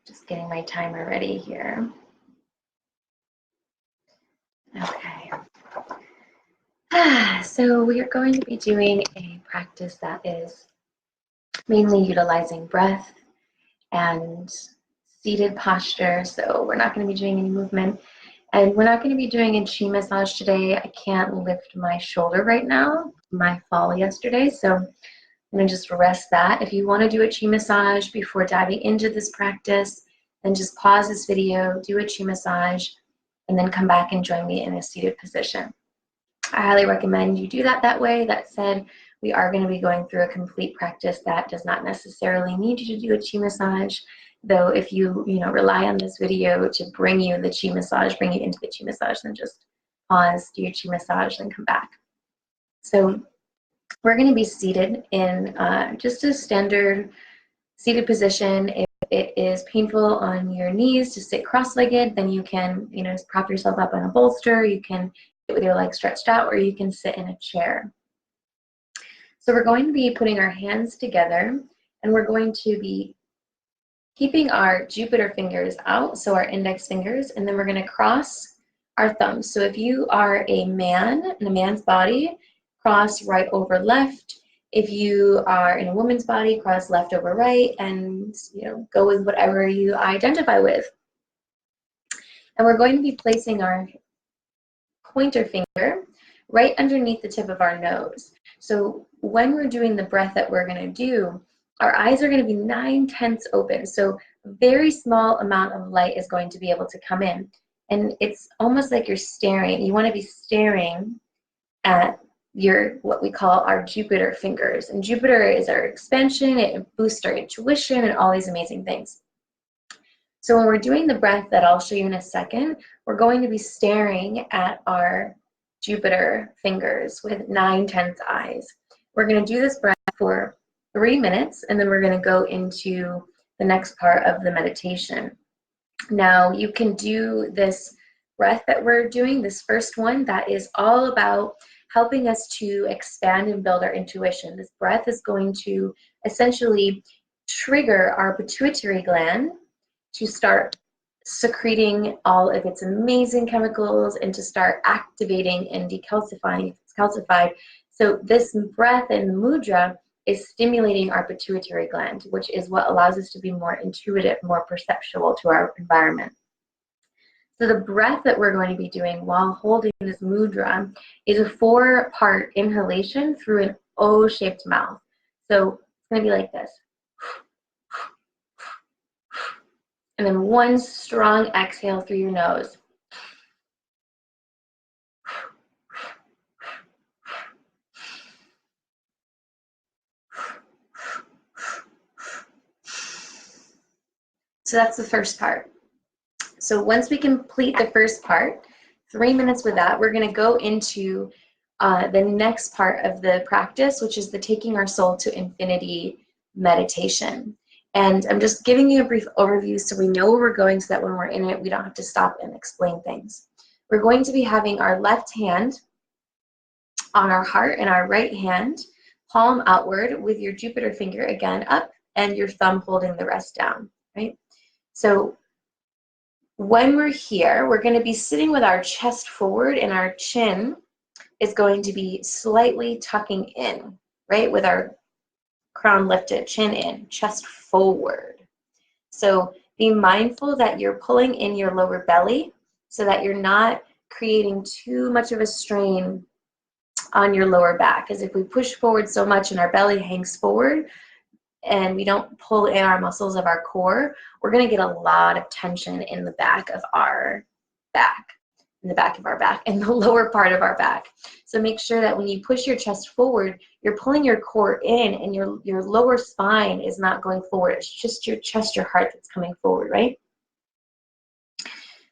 Just getting my timer ready here. Okay. So we are going to be doing a practice that is mainly utilizing breath and seated posture. So we're not going to be doing any movement. And we're not going to be doing a chi massage today. I can't lift my shoulder right now, my fall yesterday. So I'm going to just rest that. If you want to do a chi massage before diving into this practice, then just pause this video, do a chi massage, and then come back and join me in a seated position. I highly recommend you do that way. That said, we are going to be going through a complete practice that does not necessarily need you to do a chi massage. Though if you rely on this video to bring you the chi massage, bring you into the chi massage, then just pause, do your chi massage, then come back. So we're going to be seated in just a standard seated position. If it is painful on your knees to sit cross-legged, then you can prop yourself up on a bolster. You can sit with your legs stretched out, or you can sit in a chair. So we're going to be putting our hands together, and we're going to be keeping our Jupiter fingers out, so our index fingers, and then we're going to cross our thumbs. So if you are a man in a man's body, cross right over left. If you are in a woman's body, cross left over right, and go with whatever you identify with. And we're going to be placing our pointer finger right underneath the tip of our nose. So when we're doing the breath that we're going to do, our eyes are going to be 9/10 open. So a very small amount of light is going to be able to come in. And it's almost like you're staring. You want to be staring at what we call our Jupiter fingers. And Jupiter is our expansion. It boosts our intuition and all these amazing things. So when we're doing the breath that I'll show you in a second, we're going to be staring at our Jupiter fingers with 9/10 eyes. We're going to do this breath for 3 minutes, and then we're going to go into the next part of the meditation. Now, you can do this breath that we're doing, this first one, that is all about helping us to expand and build our intuition. This breath is going to essentially trigger our pituitary gland to start secreting all of its amazing chemicals and to start activating and decalcifying if it's calcified. So this breath and mudra is stimulating our pituitary gland, which is what allows us to be more intuitive, more perceptual to our environment. So the breath that we're going to be doing while holding this mudra is a 4-part inhalation through an O-shaped mouth. So it's going to be like this. And then one strong exhale through your nose. So that's the first part. So once we complete the first part, 3 minutes with that, we're going to go into the next part of the practice, which is the taking our soul to infinity meditation. And I'm just giving you a brief overview so we know where we're going so that when we're in it, we don't have to stop and explain things. We're going to be having our left hand on our heart and our right hand palm outward with your Jupiter finger again up and your thumb holding the rest down, right? So when we're here, we're going to be sitting with our chest forward and our chin is going to be slightly tucking in, right? With our crown lifted, chin in, chest forward. So be mindful that you're pulling in your lower belly so that you're not creating too much of a strain on your lower back. Because if we push forward so much and our belly hangs forward and we don't pull in our muscles of our core, we're going to get a lot of tension in the back of our back. In the back of our back and the lower part of our back. So make sure that when you push your chest forward, you're pulling your core in and your lower spine is not going forward. It's just your chest, your heart that's coming forward, right?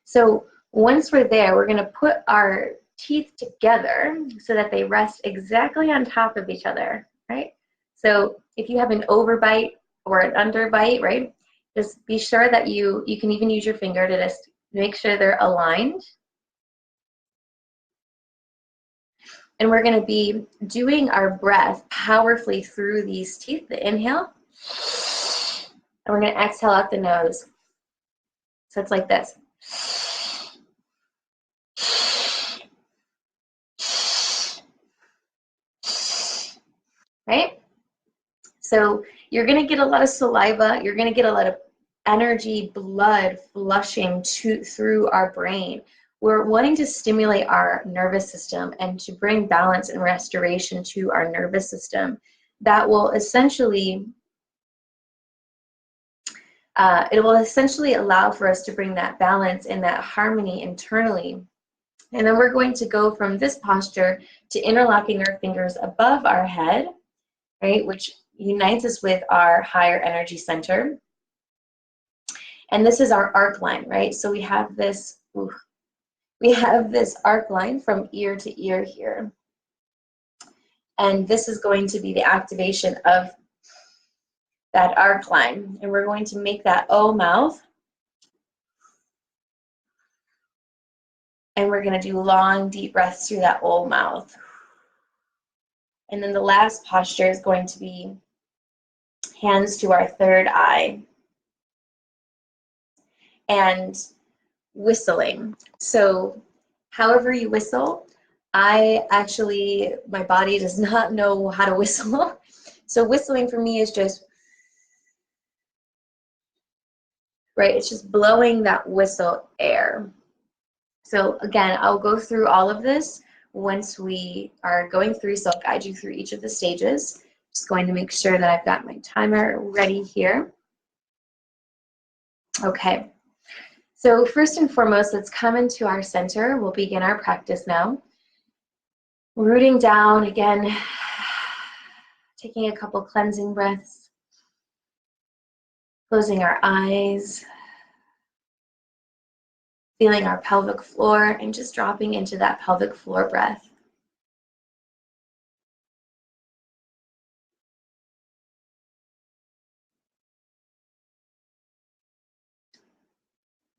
So once we're there, we're going to put our teeth together so that they rest exactly on top of each other, right? So if you have an overbite or an underbite, right, just be sure that you can even use your finger to just make sure they're aligned. And we're going to be doing our breath powerfully through these teeth, the inhale. And we're going to exhale out the nose. So it's like this. Right? So you're going to get a lot of saliva. You're going to get a lot of energy, blood flushing through our brain. We're wanting to stimulate our nervous system and to bring balance and restoration to our nervous system. That will essentially, it will essentially allow for us to bring that balance and that harmony internally. And then we're going to go from this posture to interlocking our fingers above our head, right, which unites us with our higher energy center. And this is our arc line, right? So we have this arc line from ear to ear here. And this is going to be the activation of that arc line. And we're going to make that O mouth. And we're going to do long, deep breaths through that O mouth. And then the last posture is going to be hands to our third eye. And whistling. So however you whistle, my body does not know how to whistle. So whistling for me is just, right, it's just blowing that whistle air. So again, I'll go through all of this once we are going through, so I'll guide you through each of the stages. Just going to make sure that I've got my timer ready here. Okay. So first and foremost, let's come into our center. We'll begin our practice now. Rooting down again, taking a couple cleansing breaths, closing our eyes, feeling our pelvic floor, and just dropping into that pelvic floor breath.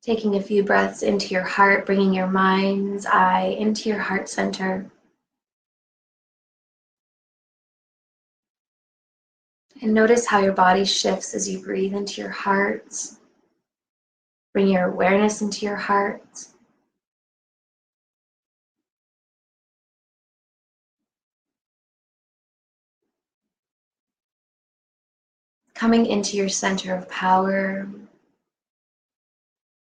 Taking a few breaths into your heart, bringing your mind's eye into your heart center. And notice how your body shifts as you breathe into your heart. Bring your awareness into your heart. Coming into your center of power,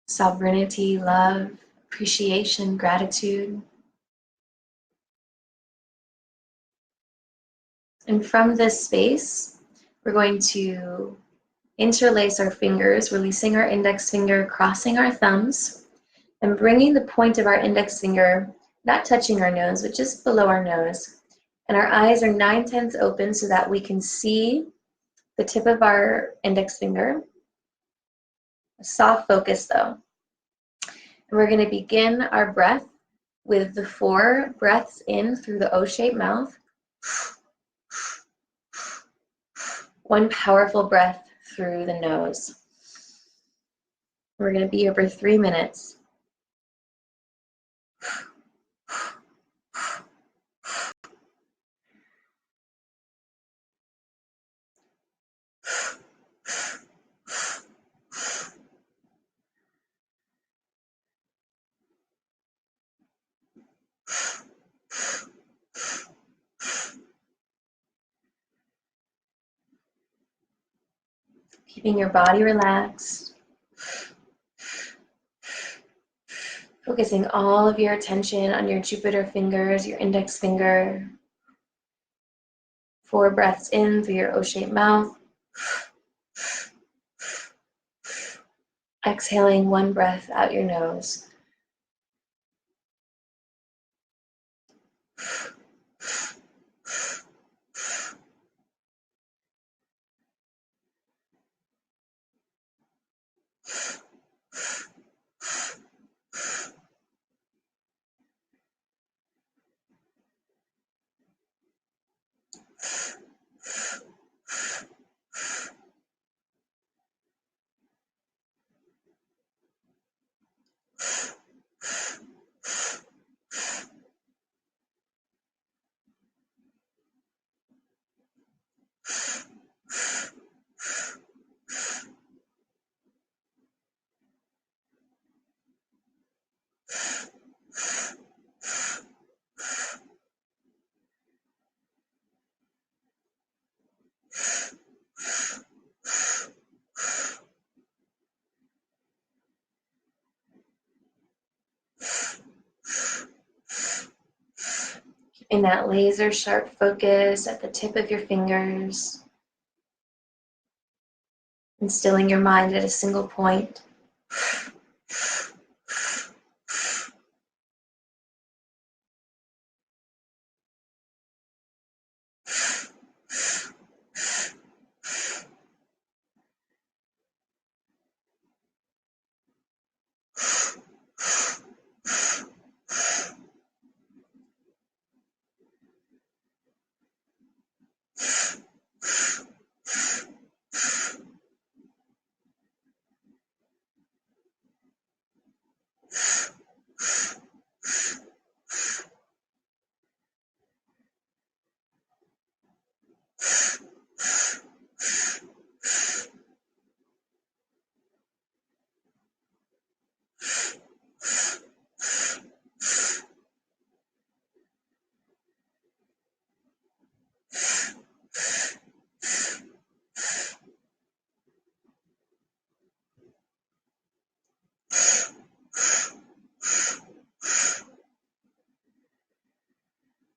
sovereignty, love, appreciation, gratitude. And from this space, we're going to interlace our fingers, releasing our index finger, crossing our thumbs, and bringing the point of our index finger, not touching our nose, but just below our nose. And our eyes are 9/10 open so that we can see the tip of our index finger. A soft focus though. And we're going to begin our breath with the 4 breaths in through the O-shaped mouth. 1 powerful breath through the nose. We're going to be here for 3 minutes. Keeping your body relaxed. Focusing all of your attention on your Jupiter fingers, your index finger. 4 breaths in through your O-shaped mouth. Exhaling 1 breath out your nose. in that laser sharp focus at the tip of your fingers, instilling your mind at a single point.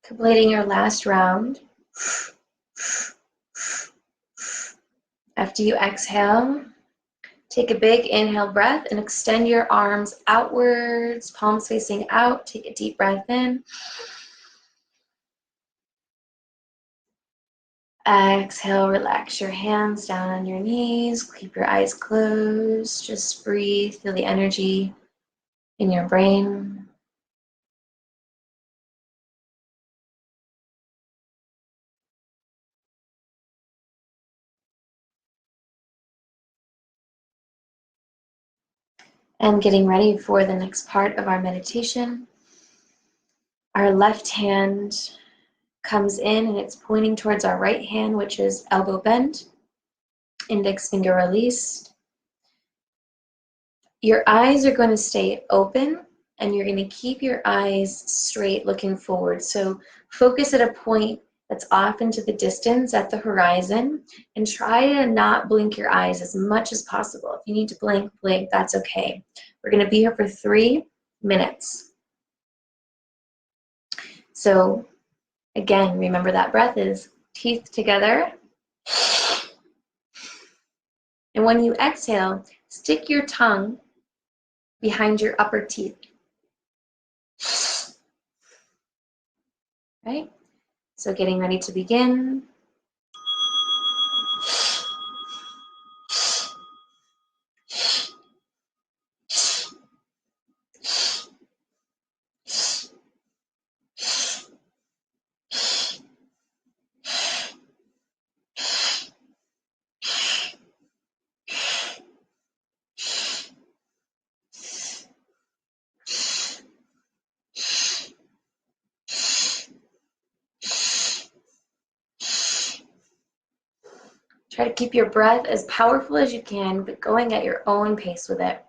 Completing your last round. After you exhale, take a big inhale breath and extend your arms outwards, palms facing out. Take a deep breath in. Exhale, relax your hands down on your knees. Keep your eyes closed. Just breathe, feel the energy in your brain. And getting ready for the next part of our meditation. Our left hand comes in and it's pointing towards our right hand, which is elbow bent, index finger released. Your eyes are going to stay open and you're going to keep your eyes straight looking forward. So focus at a point that's off into the distance at the horizon and try to not blink your eyes as much as possible. If you need to blink, blink, that's okay. We're going to be here for 3 minutes. So again, remember that breath is teeth together. And when you exhale, stick your tongue behind your upper teeth. Right? So getting ready to begin. Try to keep your breath as powerful as you can, but going at your own pace with it.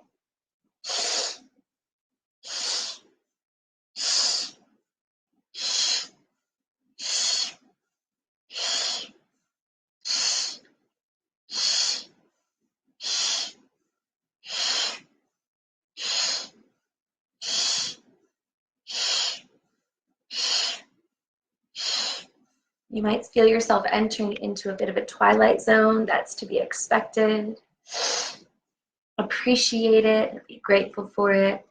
You might feel yourself entering into a bit of a twilight zone. That's to be expected. Appreciate it and be grateful for it.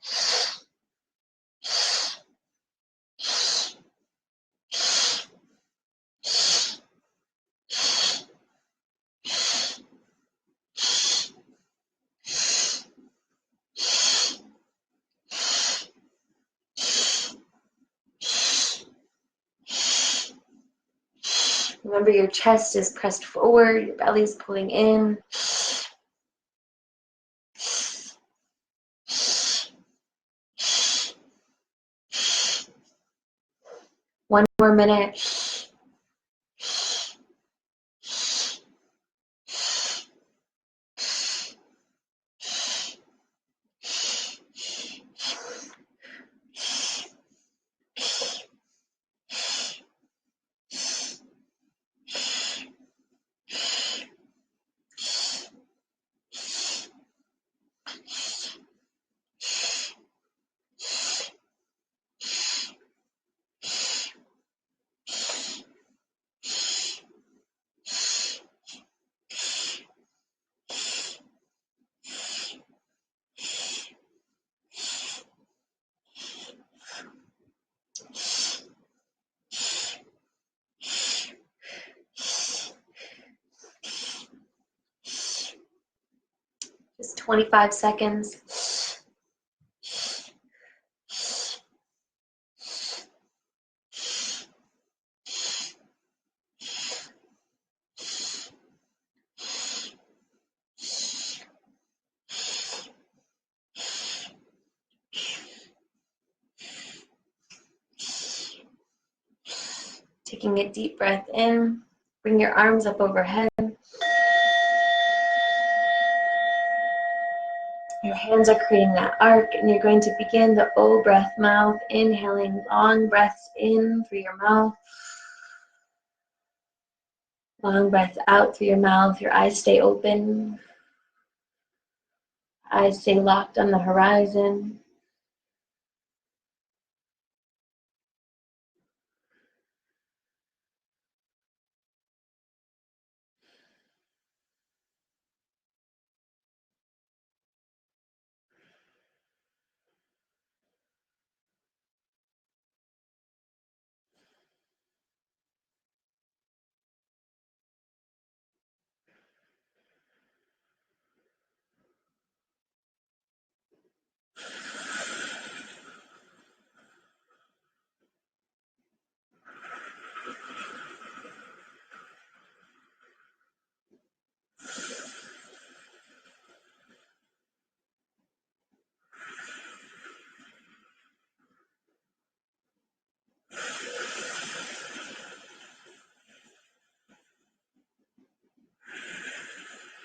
Remember, your chest is pressed forward, your belly is pulling in. One more minute. 25 seconds. Taking a deep breath in, bring your arms up overhead. Your hands are creating that arc, and you're going to begin the O breath mouth, inhaling long breaths in through your mouth. Long breath out through your mouth. Your eyes stay open. Eyes stay locked on the horizon.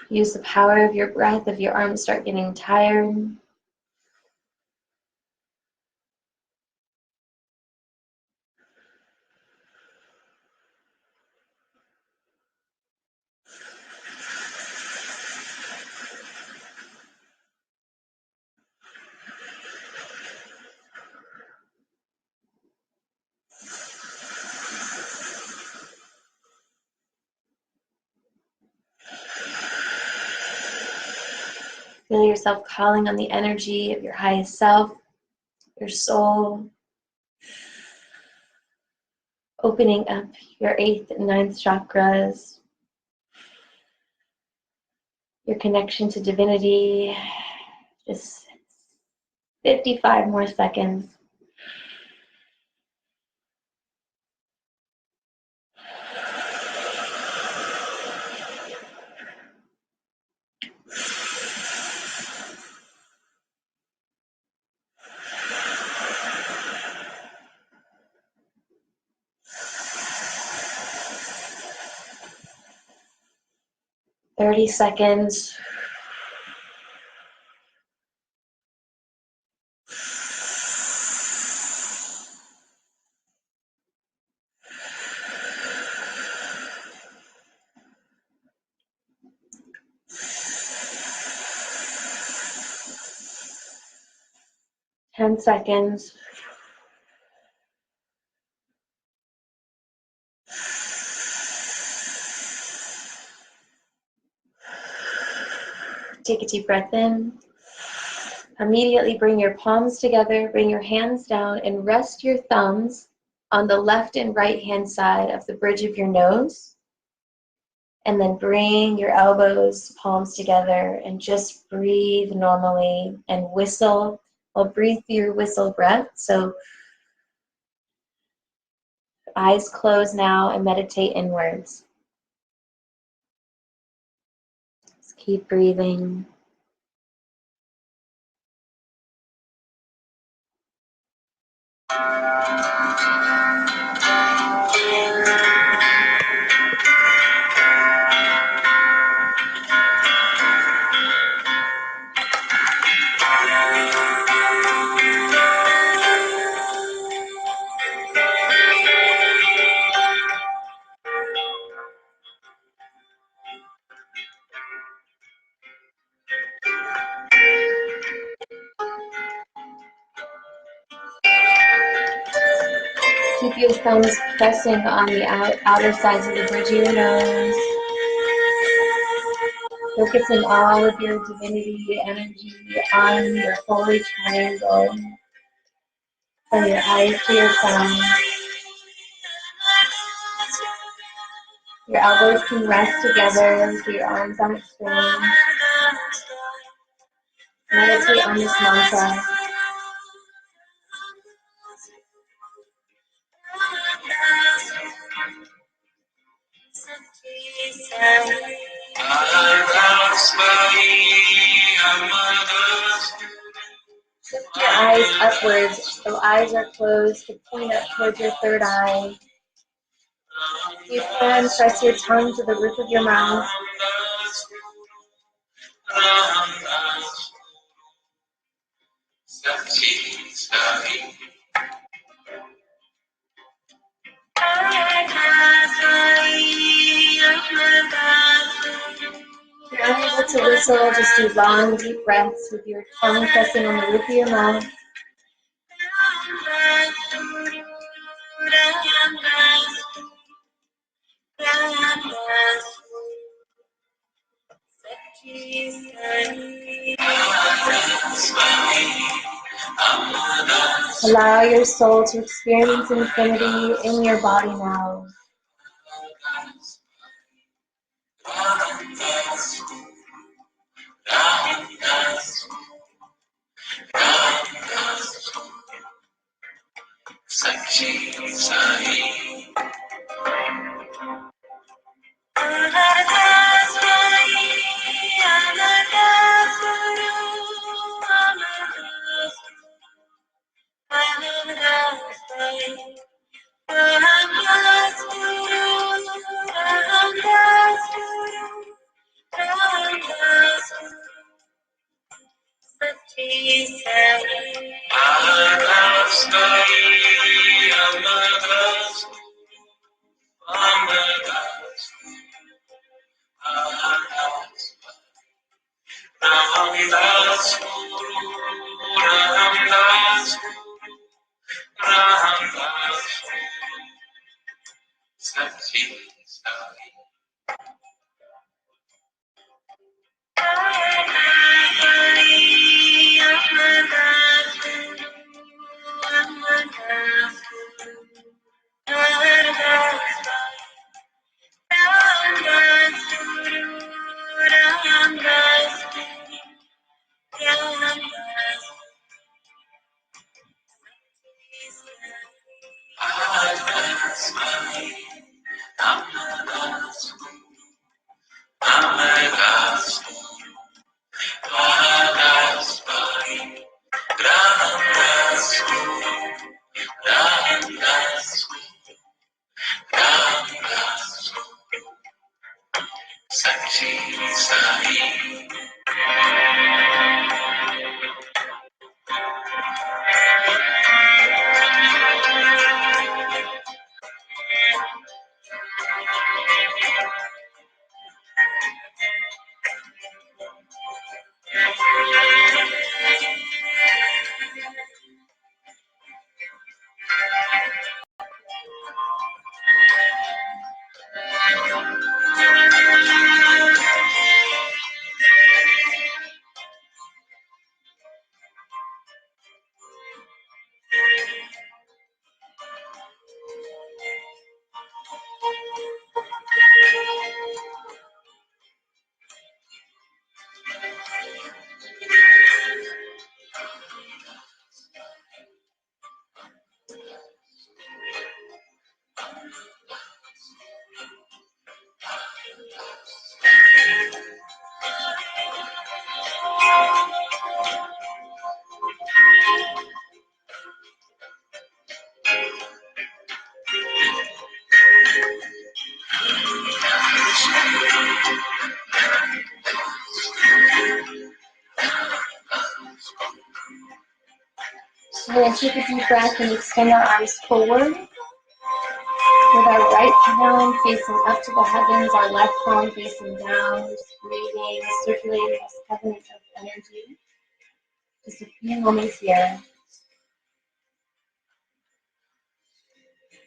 Use the power of your breath if your arms start getting tired. Feel yourself calling on the energy of your highest self, your soul, opening up your 8th and 9th chakras, your connection to divinity. Just 55 more seconds. Thirty seconds. Ten seconds. Take a deep breath in. Immediately bring your palms together, bring your hands down, and rest your thumbs on the left and right hand side of the bridge of your nose. And then bring your elbows, palms together, and just breathe normally and whistle. Well, breathe through your whistle breath. So eyes closed now and meditate inwards. Just keep breathing. Keep your thumbs pressing on the outer sides of the bridge of your nose. Focusing all of your divinity energy on your holy triangle. From your eyes to your thumb. Your elbows can rest together so your arms aren't strained. meditate on this mantra. Lift your eyes upwards, so eyes are closed, to point up towards your third eye. If you can, press your tongue to the roof of your mouth. If you're unable to whistle, just do long, deep breaths with your tongue pressing on the roof of your mouth. Allow your soul to experience infinity in your body now. We're going to take a deep breath and extend our arms forward with our right palm facing up to the heavens, our left palm facing down, just breathing, circulating this heaven of energy. Just a few moments here.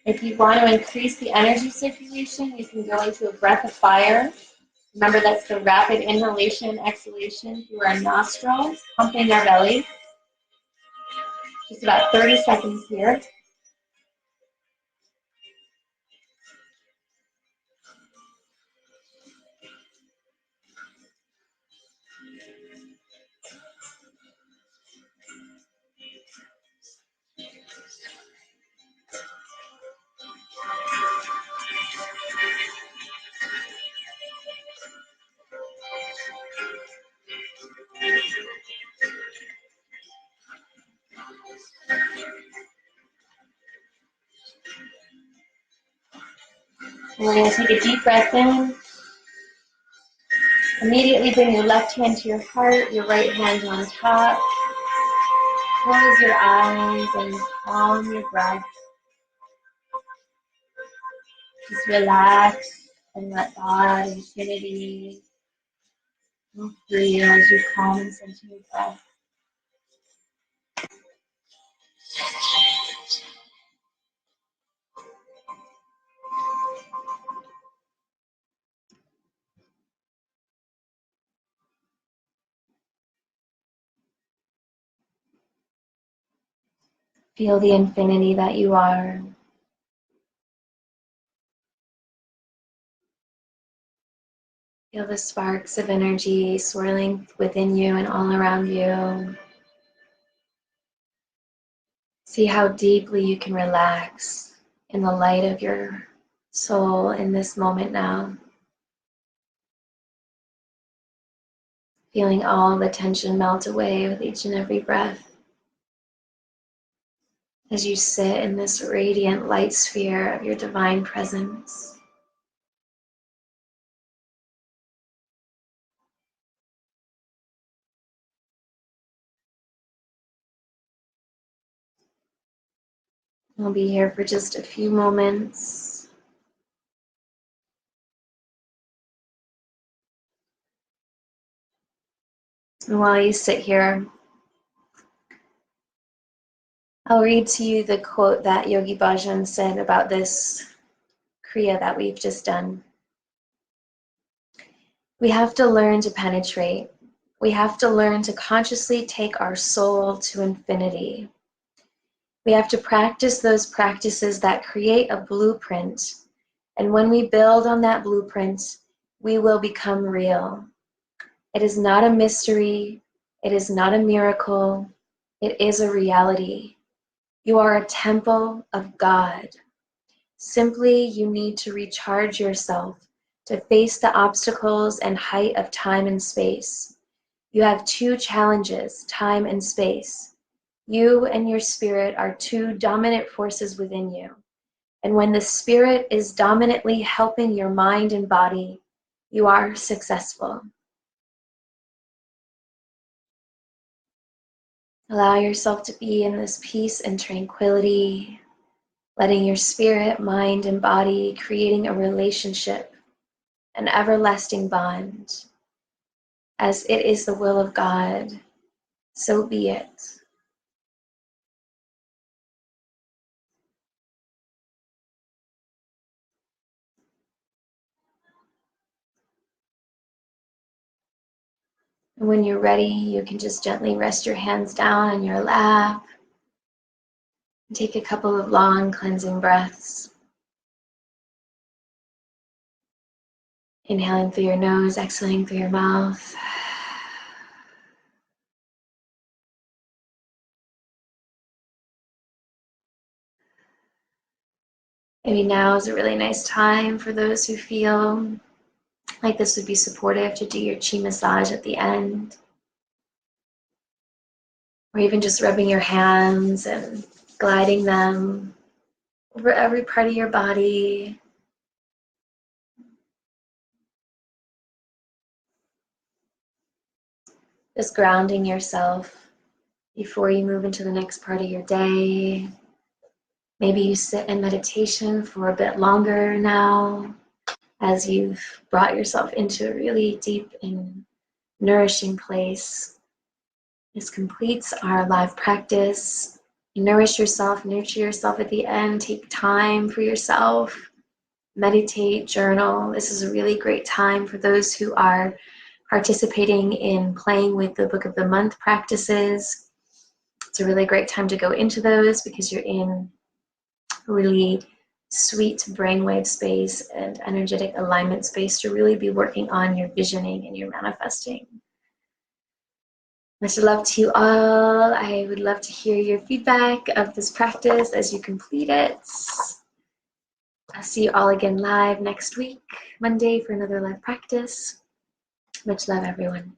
If you want to increase the energy circulation, you can go into a breath of fire. Remember, that's the rapid inhalation and exhalation through our nostrils, pumping our belly. Just about 30 seconds here. And we're going to take a deep breath in. Immediately bring your left hand to your heart, your right hand on top. Close your eyes and calm your breath. Just relax and let God, infinity, move through you as you calm and center your breath. Feel the infinity that you are. Feel the sparks of energy swirling within you and all around you. See how deeply you can relax in the light of your soul in this moment now. Feeling all the tension melt away with each and every breath. As you sit in this radiant light sphere of your divine presence. We'll be here for just a few moments. And while you sit here, I'll read to you the quote that Yogi Bhajan said about this Kriya that we've just done. We have to learn to penetrate. We have to learn to consciously take our soul to infinity. We have to practice those practices that create a blueprint. And when we build on that blueprint, we will become real. It is not a mystery. It is not a miracle. It is a reality. You are a temple of God. Simply, you need to recharge yourself to face the obstacles and height of time and space. You have two challenges, time and space. You and your spirit are two dominant forces within you. And when the spirit is dominantly helping your mind and body, you are successful. Allow yourself to be in this peace and tranquility, letting your spirit, mind, and body creating a relationship, an everlasting bond. As it is the will of God, so be it. And when you're ready, you can just gently rest your hands down on your lap. And take a couple of long cleansing breaths. Inhaling through your nose, exhaling through your mouth. Maybe now is a really nice time for those who feel like this would be supportive to do your chi massage at the end. Or even just rubbing your hands and gliding them over every part of your body. Just grounding yourself before you move into the next part of your day. Maybe you sit in meditation for a bit longer now as you've brought yourself into a really deep and nourishing place. This completes our live practice. Nourish yourself, nurture yourself at the end. Take time for yourself. Meditate, journal. This is a really great time for those who are participating in playing with the Book of the Month practices. It's a really great time to go into those because you're in really sweet brainwave space and energetic alignment space to really be working on your visioning and your manifesting. Much love to you all. I would love to hear your feedback of this practice as you complete it. I'll see you all again live next week, Monday, for another live practice. Much love, everyone.